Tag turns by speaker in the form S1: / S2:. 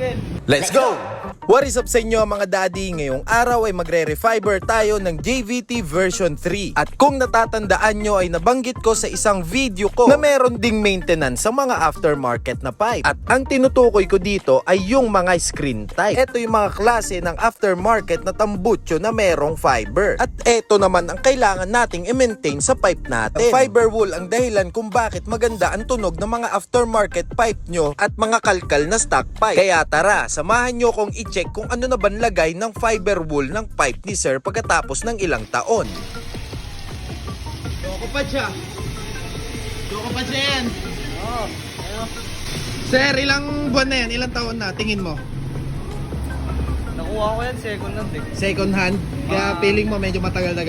S1: Miguel.
S2: Let's go! What is up sa inyo mga daddy? Ngayong araw ay magre-refiber tayo ng JVT version 3. At kung natatandaan nyo ay nabanggit ko sa isang video ko na meron ding maintenance sa mga aftermarket na pipe. At ang tinutukoy ko dito ay yung mga screen type. Ito yung mga klase ng aftermarket na tambutso na merong fiber. At ito naman ang kailangan nating i-maintain sa pipe natin. Ang fiber wool ang dahilan kung bakit maganda ang tunog ng mga aftermarket pipe nyo at mga kalkal na stock pipe. Kaya tara, samahan nyo kong i-check kung ano na ban lagay ng fiber wool ng pipe ni Sir pagkatapos ng ilang taon.
S1: Choco pa siya. Choco pa siya yan.
S3: Oo.
S1: Sir, ilang buwan na yan? Ilang taon na? Tingin mo?
S3: Nakuha ko yan second hand eh.
S1: Second hand? Kaya feeling mo medyo matagal-tagal